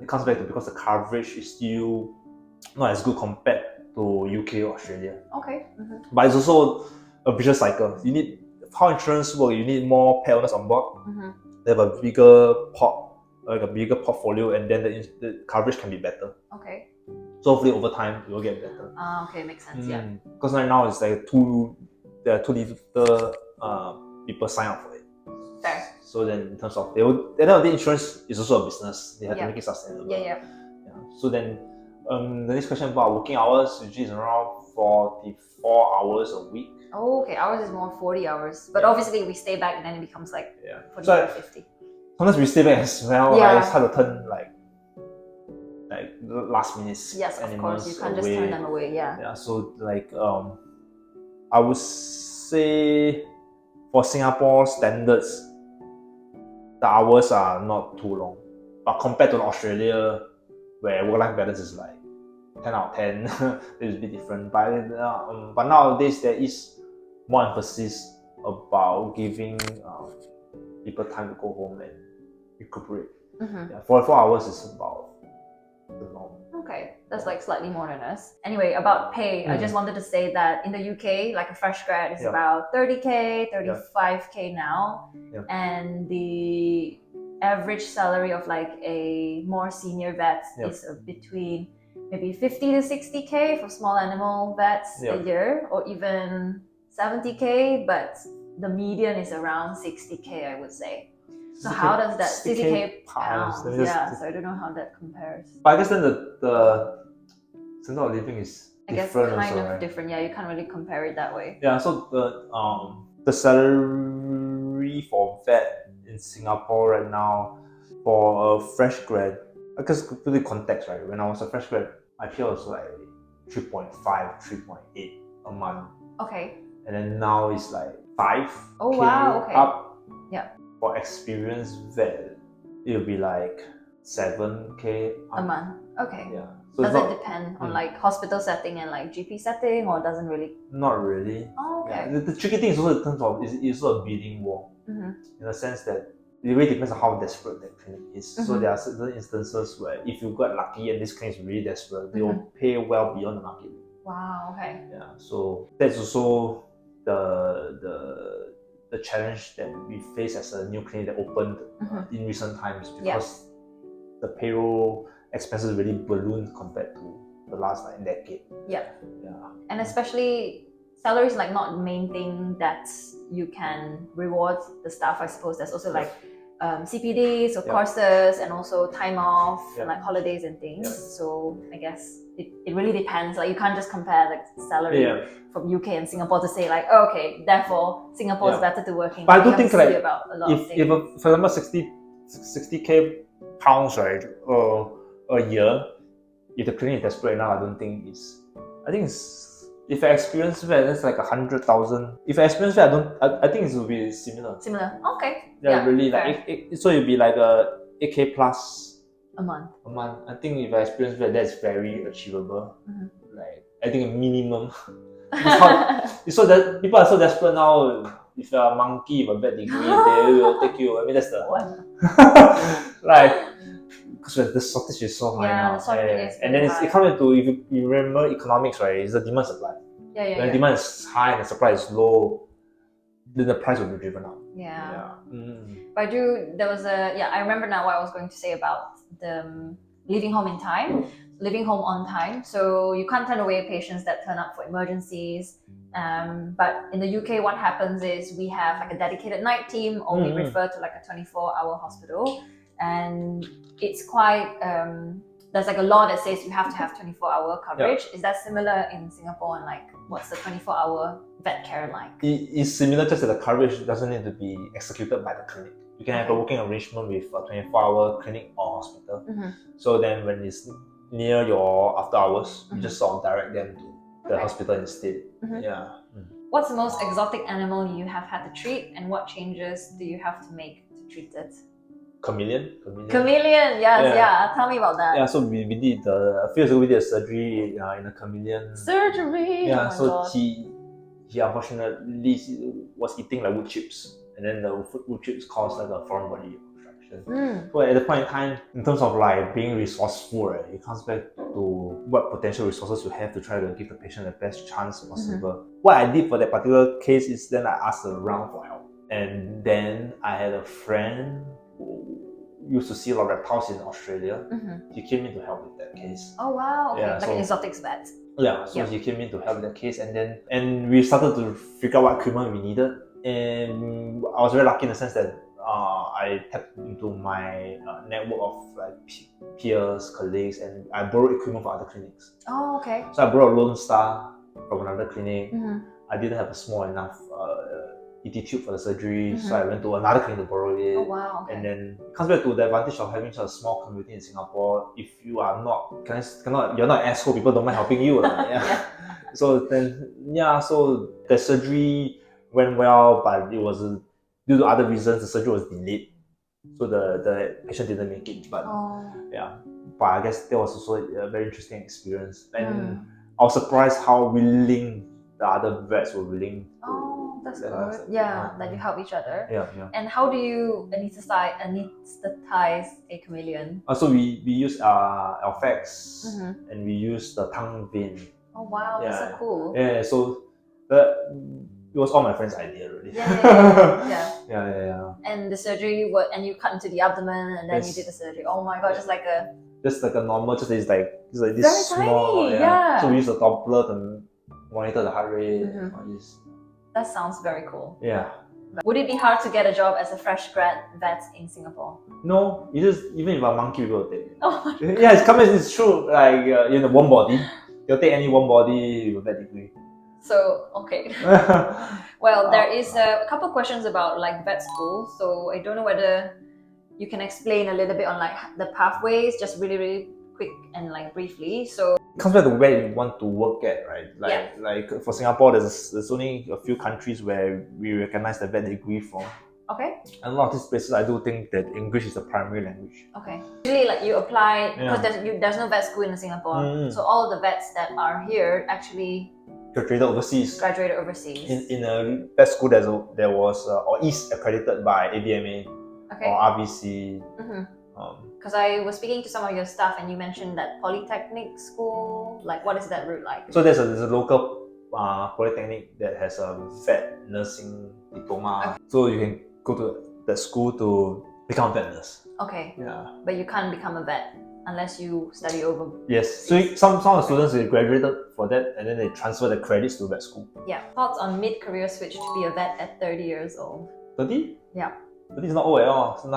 [SPEAKER 1] It comes back to because the coverage is still not as good compared to UK or Australia. Okay. But it's also a vicious cycle. You need how insurance works. You need more pet owners on board. They have a bigger portfolio, and then the coverage can be better. Okay. So hopefully over time it will get better.
[SPEAKER 2] Okay, makes sense. Yeah.
[SPEAKER 1] Because right now it's like there are too little people sign up for it. Fair. So then in terms of at the end of the day, insurance is also a business. They have to make it sustainable. Yeah. So then the next question about working hours usually is around 44 hours a week.
[SPEAKER 2] Oh, okay. Ours is more 40 hours. But obviously we stay back and then it becomes like 40 or 50.
[SPEAKER 1] Sometimes we stay back as well. Yeah. It's hard to turn like last minute.
[SPEAKER 2] Yes, of course. You can't just turn them away. Yeah.
[SPEAKER 1] Yeah. So like I would say for Singapore standards, the hours are not too long. But compared to Australia, where work-life balance is like 10 out of 10, it's a bit different. But nowadays, there is more emphasis about giving people time to go home and recuperate. 44 hours is about the norm. Okay, that's like slightly more than us. Anyway, about pay, I just wanted to say that in the UK, like a fresh grad is about 30k, 35k now, and the
[SPEAKER 2] average salary of like a more senior vet is between maybe 50 to 60K for small animal vets a year, or even 70K, but the median is around 60K, I would say. So how does that 60K pounds? Yeah, so I don't know how that compares.
[SPEAKER 1] But I guess then the standard of living is different,
[SPEAKER 2] I guess kind
[SPEAKER 1] also,
[SPEAKER 2] of different. Yeah, you can't really compare it that way.
[SPEAKER 1] Yeah, so the salary for vet in Singapore right now for a fresh grad, because to the context, right? When I was a fresh grad, my pay was like 3.5, 3.8 a month.
[SPEAKER 2] Okay.
[SPEAKER 1] And then now it's like 5K
[SPEAKER 2] Okay.
[SPEAKER 1] up.
[SPEAKER 2] Yeah.
[SPEAKER 1] For experienced vet, it'll be like 7K up.
[SPEAKER 2] A month. Okay.
[SPEAKER 1] Yeah. So
[SPEAKER 2] does it depend on like hospital setting and like GP setting, or doesn't really?
[SPEAKER 1] Not really.
[SPEAKER 2] Oh, okay.
[SPEAKER 1] Yeah. The tricky thing is also in terms of it's also a bidding war, in the sense that it really depends on how desperate that clinic is. So there are certain instances where if you got lucky and this clinic is really desperate, they will pay well beyond the market.
[SPEAKER 2] Wow. Okay.
[SPEAKER 1] Yeah. So that's also the challenge that we face as a new clinic that opened in recent times, because the payroll expenses really ballooned compared to the last decade. Yeah.
[SPEAKER 2] And especially salaries like not main thing that you can reward the staff. I suppose there's also like CPDs or courses, and also time off and like holidays and things. So I guess it really depends. Like you can't just compare like salary from UK and Singapore to say like, oh, okay, therefore Singapore is better to work in.
[SPEAKER 1] But I do think like
[SPEAKER 2] about a lot of things.
[SPEAKER 1] If for example 60K pounds, right, a year, if the clinic is desperate now, I think it's if I experience vet, that's like 100,000. If I experience vet, I think it will be similar.
[SPEAKER 2] Similar. Okay.
[SPEAKER 1] Yeah, really like so it'll be like a 8K plus
[SPEAKER 2] a month.
[SPEAKER 1] I think if I experience vet, that's very achievable. Like I think a minimum. It's so that people are so desperate now. If you're a monkey with a bad degree, they will take you. I mean, that's the like, because the shortage is so high now. And then it comes into, if you remember economics, right? It's the demand supply. When the demand is high and the supply is low, then the price will be driven up.
[SPEAKER 2] But I remember now what I was going to say about the leaving home in time. Living home on time, so you can't turn away patients that turn up for emergencies. But in the UK, what happens is we have like a dedicated night team, or we refer to like a 24-hour hospital, and it's quite there's like a law that says you have to have 24-hour coverage. Is that similar in Singapore? And like, what's the 24-hour vet care like?
[SPEAKER 1] It's similar, just that the coverage doesn't need to be executed by the clinic. You can have a working arrangement with a 24-hour clinic or hospital. So then when it's near your after hours, you just sort of direct them to the hospital instead.
[SPEAKER 2] What's the most exotic animal you have had to treat, and what changes do you have to make to treat it?
[SPEAKER 1] Chameleon,
[SPEAKER 2] yes. Tell me about that.
[SPEAKER 1] Yeah, so we did a few years ago we did a surgery in a chameleon.
[SPEAKER 2] Surgery?
[SPEAKER 1] Yeah, so he unfortunately was eating like wood chips, and then the wood chips caused like a foreign body obstruction. So at the point in time, in terms of like being resourceful, right, it comes back to what potential resources you have to try to give the patient the best chance possible. What I did for that particular case is then I asked around for help, and then I had a friend who used to see a lot of reptiles in Australia. He came in to help with that case.
[SPEAKER 2] Oh wow, okay. Like an exotics vet.
[SPEAKER 1] Yeah, so he came in to help with that case, and we started to figure out what equipment we needed. And I was very lucky in the sense that I tapped into my network of like peers, colleagues, and I borrowed equipment for other clinics.
[SPEAKER 2] Oh, okay.
[SPEAKER 1] So I borrowed a Lone Star from another clinic. I didn't have a small enough ET tube for the surgery, so I went to another clinic to borrow it.
[SPEAKER 2] Oh wow, okay.
[SPEAKER 1] And then it comes back to the advantage of having such a small community in Singapore. If you are you're not an asshole, people don't mind helping you. So then, so the surgery went well, but it was due to other reasons, the surgery was delayed. So the patient didn't make it. But but I guess that was also a very interesting experience. And I was surprised how willing the other vets were willing to.
[SPEAKER 2] That's good. That you help each other.
[SPEAKER 1] Yeah.
[SPEAKER 2] And how do you anesthetize a chameleon?
[SPEAKER 1] So we use Alphax, and we use the tongue vein.
[SPEAKER 2] Oh wow, that's so cool.
[SPEAKER 1] Yeah, so it was all my friend's idea, really. Yeah.
[SPEAKER 2] And the surgery, and you cut into the abdomen, and then you did the surgery. Oh my god, just like a
[SPEAKER 1] normal, just it's like this
[SPEAKER 2] very
[SPEAKER 1] small.
[SPEAKER 2] tiny. Yeah.
[SPEAKER 1] So we use the Doppler to monitor the heart rate.
[SPEAKER 2] That sounds very cool.
[SPEAKER 1] Yeah.
[SPEAKER 2] Would it be hard to get a job as a fresh grad vet in Singapore?
[SPEAKER 1] No, you just even if a monkey people will take it.
[SPEAKER 2] Oh
[SPEAKER 1] yeah, it's true. Like warm body, they'll take any warm body with that degree.
[SPEAKER 2] So okay. Well, there is a couple questions about like vet school. So I don't know whether you can explain a little bit on like the pathways, just really quick and like briefly. So
[SPEAKER 1] it comes back to where you want to work at, right? Like for Singapore, there's only a few countries where we recognize the vet degree from.
[SPEAKER 2] Okay.
[SPEAKER 1] And a lot of these places, I do think that English is the primary language.
[SPEAKER 2] Okay. Usually, like you apply because there's no vet school in Singapore, so all the vets that are here actually
[SPEAKER 1] graduated overseas. In a vet school, there was or is accredited by AVMA or RVC.
[SPEAKER 2] Because I was speaking to some of your staff, and you mentioned that polytechnic school. Like, what is that route like?
[SPEAKER 1] So there's a local polytechnic that has a vet nursing diploma. So you can go to that school to become a vet nurse.
[SPEAKER 2] Okay.
[SPEAKER 1] Yeah.
[SPEAKER 2] But you can't become a vet unless you study over.
[SPEAKER 1] Yes. So some of the students they graduated for that, and then they transfer the credits to vet school.
[SPEAKER 2] Yeah. Thoughts on mid-career switch to be a vet at 30 years old?
[SPEAKER 1] 30?
[SPEAKER 2] Yeah.
[SPEAKER 1] 30 is not old at all. So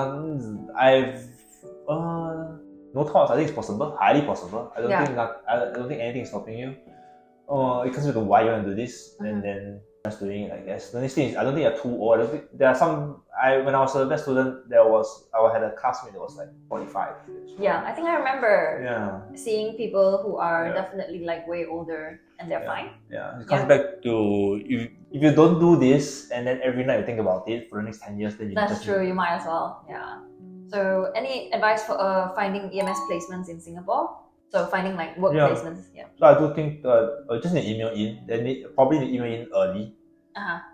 [SPEAKER 1] no thoughts. I think it's possible, highly possible. I don't think anything is stopping you. It comes with why you want to do this, and then just doing it, I guess. The next thing is, I don't think you're too old. I don't think there are some. When I was a vet student, I had a classmate that was like 45.
[SPEAKER 2] Yeah, I think I remember seeing people who are definitely like way older and they're fine.
[SPEAKER 1] Yeah, it comes back to if you don't do this and then every night you think about it for the next 10 years, then
[SPEAKER 2] that's true. You might as well. Yeah. So, any advice for finding EMS placements in Singapore? So finding like work placements. Yeah.
[SPEAKER 1] So I do think just need email in. Probably need email in early.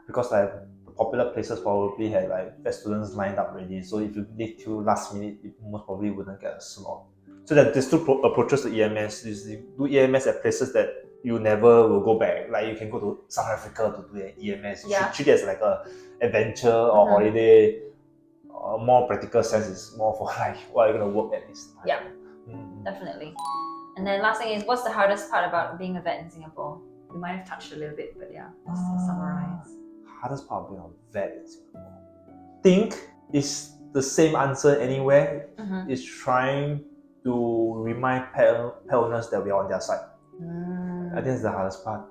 [SPEAKER 1] Because like popular places probably had like vet students lined up already. So if you leave till last minute, you most probably wouldn't get a slot. So that there's two approaches to EMS. You do EMS at places that you never will go back. Like you can go to South Africa to do an EMS. You should treat it as like a adventure or holiday. More practical sense is more for like what are you gonna work at this time.
[SPEAKER 2] Yeah, definitely. And then last thing is, what's the hardest part about being a vet in Singapore? We might have touched a little bit, but yeah, just to summarize.
[SPEAKER 1] Hardest part of being a vet in Singapore. Think is the same answer anywhere. Is trying to remind pet owners that we are on their side. I think it's the hardest part.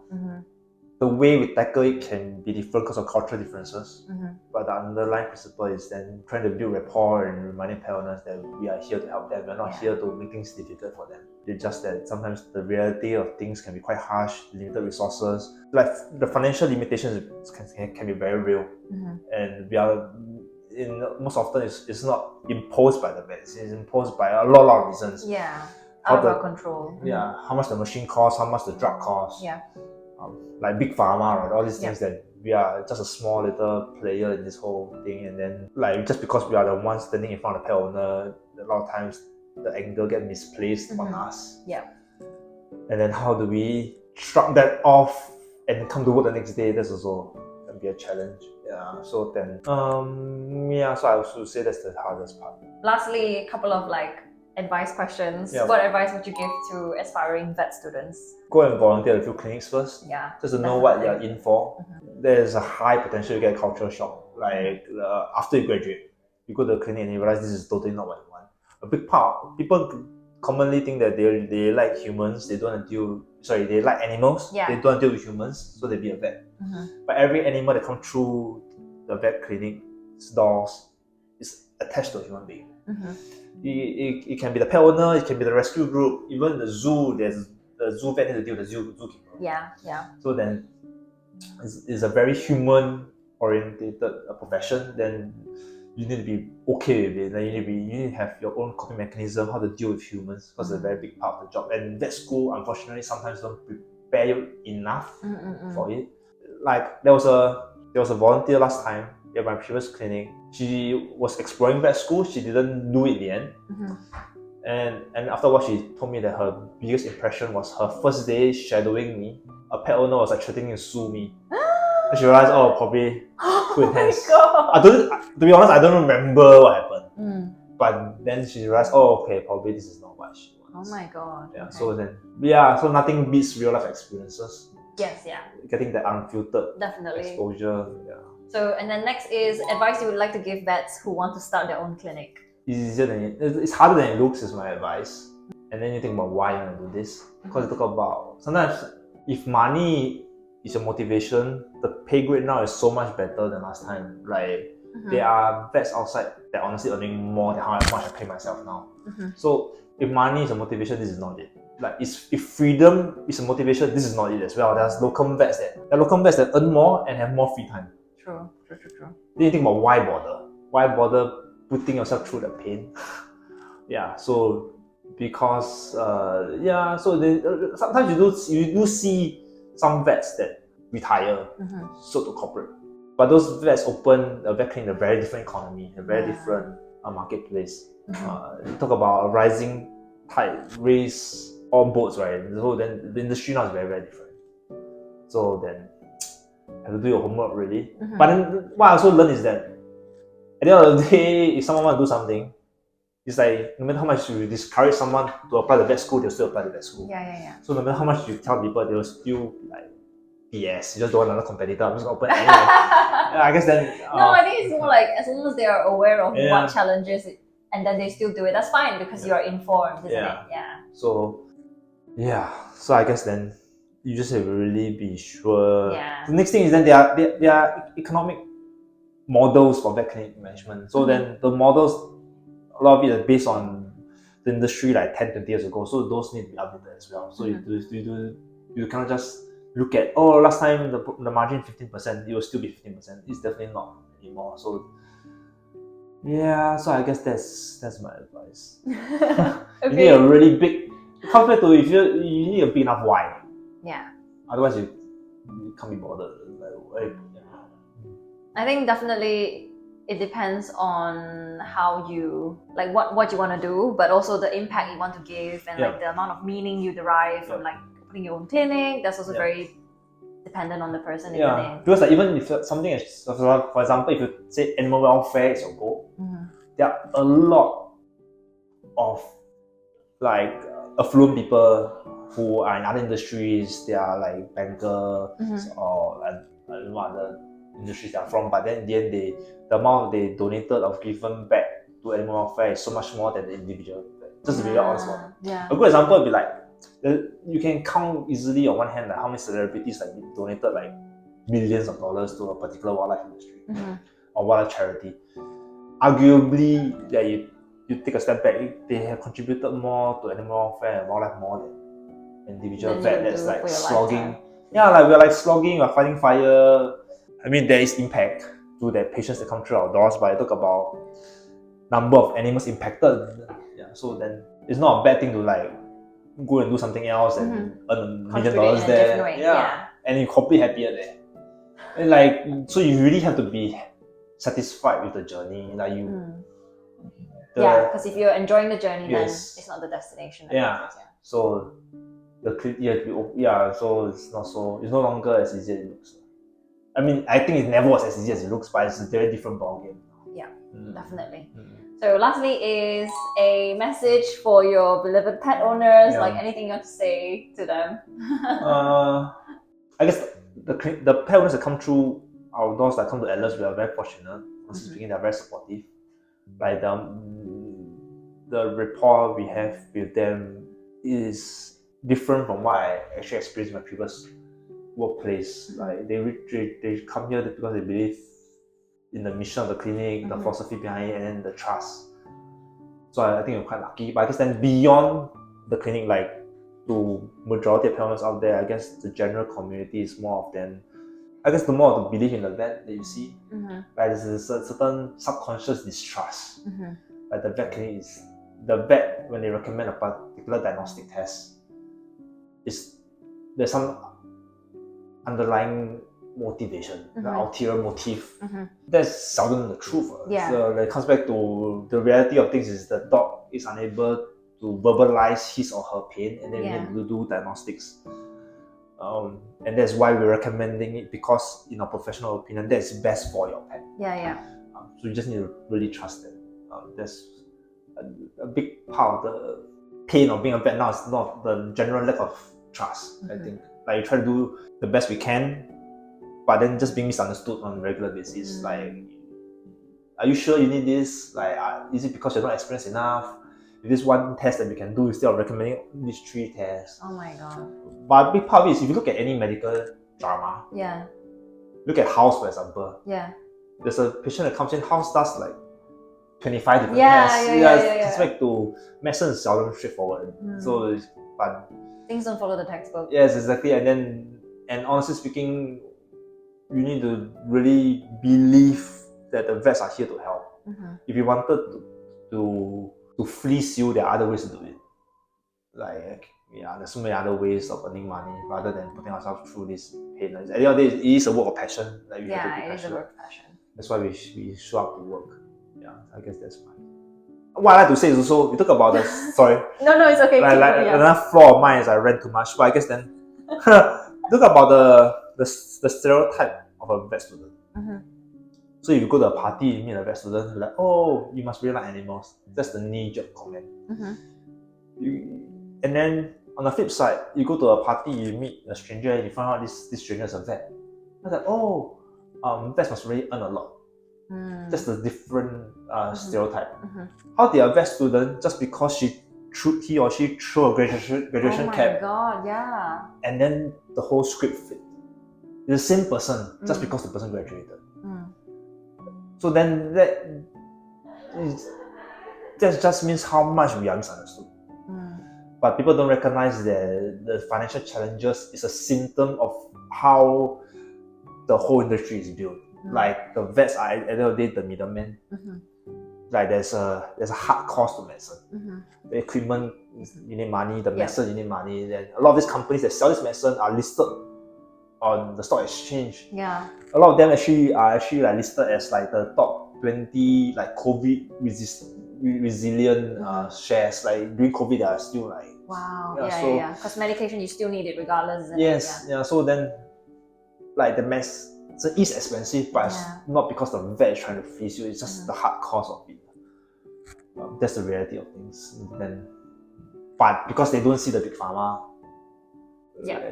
[SPEAKER 1] The way we tackle it can be different because of cultural differences, but the underlying principle is then trying to build rapport and reminding pet owners that we are here to help them. We're not here to make things difficult for them. It's just that sometimes the reality of things can be quite harsh, limited resources. Like the financial limitations can be very real, and we are most often it's not imposed by the vets. It's imposed by a lot of reasons.
[SPEAKER 2] Yeah, out of our control.
[SPEAKER 1] Yeah, how much the machine costs, how much the drug costs.
[SPEAKER 2] Yeah.
[SPEAKER 1] Like big pharma, right? All these things that we are just a small little player in this whole thing, and then like just because we are the ones standing in front of the pet owner, a lot of times the anger gets misplaced on us. Yeah. And then how do we shrug that off and come to work the next day? That's also can be a challenge. Yeah. So then, so I would say that's the hardest part.
[SPEAKER 2] Lastly, a couple of like advice questions. What advice would you give to aspiring vet students?
[SPEAKER 1] Go and volunteer at a few clinics first.
[SPEAKER 2] Yeah.
[SPEAKER 1] Just to know what you're in for. There's a high potential to get a cultural shock. Like after you graduate, you go to the clinic and you realize this is totally not what you want. A big part, people commonly think that they like humans, they like animals, they don't deal with humans, so they be a vet. But every animal that comes through the vet clinic's doors is attached to a human being. It can be the pet owner, it can be the rescue group, even the zoo. There's the zoo vet needs to deal with the zookeeper. Yeah. So then, it's a very human-oriented profession. Then you need to be okay with it. Then you need to have your own coping mechanism how to deal with humans, because it's a very big part of the job. And vet school, unfortunately, sometimes don't prepare you enough for it. Like there was a volunteer last time at my previous clinic. She was exploring vet school. She didn't do it in the end. And afterwards, she told me that her biggest impression was her first day shadowing me. A pet owner was like threatening to sue me. Then she realized, oh, probably too
[SPEAKER 2] Oh my
[SPEAKER 1] intense.
[SPEAKER 2] god.
[SPEAKER 1] To be honest, I don't remember what happened.
[SPEAKER 2] Mm.
[SPEAKER 1] But then she realized, oh, okay, probably this is not what she
[SPEAKER 2] Oh
[SPEAKER 1] wants.
[SPEAKER 2] my god.
[SPEAKER 1] Yeah.
[SPEAKER 2] Okay.
[SPEAKER 1] So then, yeah. So nothing beats real life experiences.
[SPEAKER 2] Yes, yeah.
[SPEAKER 1] Getting that unfiltered
[SPEAKER 2] Definitely.
[SPEAKER 1] exposure. Yeah.
[SPEAKER 2] So, and then next is advice you would like to give vets who want to start their own clinic.
[SPEAKER 1] Easier than it's harder than it looks is my advice. And then you think about why you want to do this. Because you talk about sometimes if money is your motivation, the pay grade now is so much better than last time. Like there are vets outside that honestly earning more than how much I pay myself now. So if money is a motivation, this is not it. Like if freedom is a motivation, this is not it as well. There's locum vets that earn more and have more free time.
[SPEAKER 2] True.
[SPEAKER 1] Then you think about why bother? Why bother putting yourself through the pain? Yeah, so because so sometimes you do see some vets that retire, sold to corporate, but those vets open a vet clinic in a very different economy, a very different marketplace. You talk about a rising tide, raise all boats, right? So then the industry now is very, very different. So then you have to do your homework really. But then what I also learned is that at the end of the day, if someone wants to do something, it's like no matter how much you discourage someone to apply the vet school, they'll still apply the vet school.
[SPEAKER 2] Yeah.
[SPEAKER 1] So no matter how much you tell people, they will still like, yes, you just don't want another competitor. I'm just gonna open it anyway. Yeah, I guess then.
[SPEAKER 2] No, I think it's more like as long as they are aware of what challenges and then they still do it, that's fine because you are informed, isn't it? Yeah.
[SPEAKER 1] So I guess then you just have to really be sure.
[SPEAKER 2] Yeah.
[SPEAKER 1] The next thing is then there are economic models for vet clinic management. So then the models, a lot of it is based on the industry like 10, 20 years ago. So those need to be updated as well. So you cannot just look at, oh, last time the margin 15%, it will still be 15%. It's definitely not anymore. So yeah, so I guess that's my advice. You need a really big, compared to if you need a big enough why.
[SPEAKER 2] Yeah.
[SPEAKER 1] Otherwise you can't be bothered.
[SPEAKER 2] I think definitely it depends on how you like what you want to do, but also the impact you want to give and like the amount of meaning you derive from like opening your own clinic. That's also very dependent on the person.
[SPEAKER 1] Yeah, because like even if something is, for example, if you say animal welfare is your goal, there are a lot of like affluent people who are in other industries. They are like bankers or I don't know what other industries they are from, but then in the end the amount they donated or given back to animal welfare is so much more than the individual. Just to be very honest about it.
[SPEAKER 2] Yeah.
[SPEAKER 1] A good example would be like you can count easily on one hand like how many celebrities like donated like millions of dollars to a particular wildlife industry or wildlife charity. Arguably, you take a step back, they have contributed more to animal welfare and wildlife more than individual vet that's like slogging. Yeah, like we're like slogging, we're fighting fire. I mean, there is impact to the patients that come through our doors, but I talk about number of animals impacted. Yeah, so then it's not a bad thing to like go and do something else and earn $1 million there. Yeah. And you're completely happier there. And like, so you really have to be satisfied with the journey. Like
[SPEAKER 2] because if you're enjoying the journey, then it's not the destination.
[SPEAKER 1] So so it's no longer as easy as it looks. I mean, I think it never was as easy as it looks, but it's a very different ballgame.
[SPEAKER 2] Yeah, definitely. So lastly is a message for your beloved pet owners, like anything you want to say to them.
[SPEAKER 1] I guess the pet owners that come through our doors, that come to Atlas, we are very fortunate. Honestly speaking, they're very supportive. Like the rapport we have with them is different from what I actually experienced in my previous workplace. Like they come here because they believe in the mission of the clinic, the philosophy behind it, and then the trust. So I think we're quite lucky. But I guess then beyond the clinic, like to majority of pet owners out there, I guess the general community is more of them. I guess the more of the belief in the vet that you see, like there's a certain subconscious distrust. Like the vet clinic is the vet when they recommend a particular diagnostic test, there's some underlying motivation, the ulterior motive. That's seldom the truth. So it comes back to the reality of things is the dog is unable to verbalize his or her pain, and then we need to do diagnostics. And that's why we're recommending it, because in our professional opinion, that's best for your pet. So you just need to really trust them. That's a big part of the pain of being a vet now is not the general lack of trust. I think like we try to do the best we can, but then just being misunderstood on a regular basis. Like, are you sure you need this? Like, is it because you're not experienced enough? If this one test that we can do instead of recommending these 3 tests.
[SPEAKER 2] Oh my god.
[SPEAKER 1] But a big part of it is if you look at any medical drama, look at House for example. There's a patient that comes in, House does like 25 different tests. It's back to medicine is seldom straightforward. So, but
[SPEAKER 2] things don't follow the textbook.
[SPEAKER 1] Yes, exactly. And honestly speaking, you need to really believe that the vets are here to help. If you wanted to fleece you, there are other ways to do it. Like, there's so many other ways of earning money rather than putting ourselves through this pain. At the end of the day, it is a work of passion. Like,
[SPEAKER 2] it is a work of passion.
[SPEAKER 1] That's why we show up to work. I guess that's fine. What I like to say is also, you talk about the sorry.
[SPEAKER 2] No, it's okay.
[SPEAKER 1] Another flaw of mine is I rant too much. But I guess then talk about the stereotype of a vet student. So if you go to a party, you meet a vet student, you're like, oh, you must really like animals. That's the knee-jerk comment. And then on the flip side, you go to a party, you meet a stranger, and you find out this stranger is a vet. I was like, oh, vets must really earn a lot. That's the different stereotype. How did a vet student, just because he or she threw a graduation cap, and then the whole script fit? It's the same person, just because the person graduated. So then that just means how much we are misunderstood. But people don't recognize that the financial challenges is a symptom of how the whole industry is built. Like, the vets are at the end of the day the middlemen. Like, there's a hard cost to medicine. The equipment, you need money. The medicine, you need money. Then a lot of these companies that sell this medicine are listed on the stock exchange. A lot of them are like listed as like the top 20 like COVID resilient shares. Like, during COVID, they are still like
[SPEAKER 2] because medication you still need it regardless, isn't it?
[SPEAKER 1] So then, like, the medicine is expensive, but it's not because the vet is trying to fleece you. It's just the hard cost of it. That's the reality of things. But because they don't see the big pharma,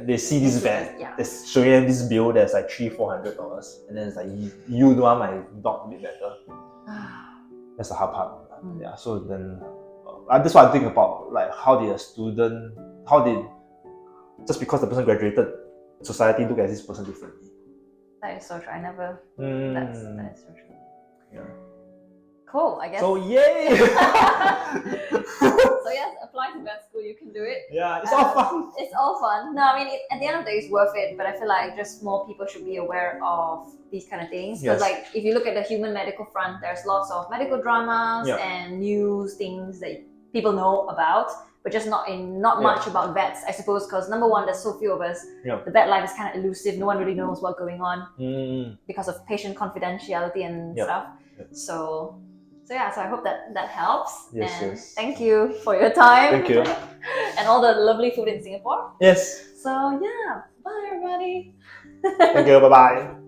[SPEAKER 1] they see this vet, they're showing them this bill that's like $300-400, and then it's like, you do want my dog a bit better. That's the hard part. So then that's what I think about, like, how did just because the person graduated, society look at this person differently.
[SPEAKER 2] That is so true. I never. That is so true. Cool, I guess.
[SPEAKER 1] So yay!
[SPEAKER 2] So yes, apply to vet school. You can do it.
[SPEAKER 1] It's all fun.
[SPEAKER 2] It's all fun. No, I mean, at the end of the day, it's worth it. But I feel like just more people should be aware of these kind of things. Because like, if you look at the human medical front, there's lots of medical dramas and news things that people know about, but just not much about vets, I suppose, because number one, there's so few of us. The vet life is kind of elusive. No one really knows what's going on because of patient confidentiality and stuff. So I hope that helps. And thank you for your time.
[SPEAKER 1] Thank you.
[SPEAKER 2] And all the lovely food in Singapore.
[SPEAKER 1] Yes.
[SPEAKER 2] So yeah, bye everybody.
[SPEAKER 1] Thank you. Bye bye.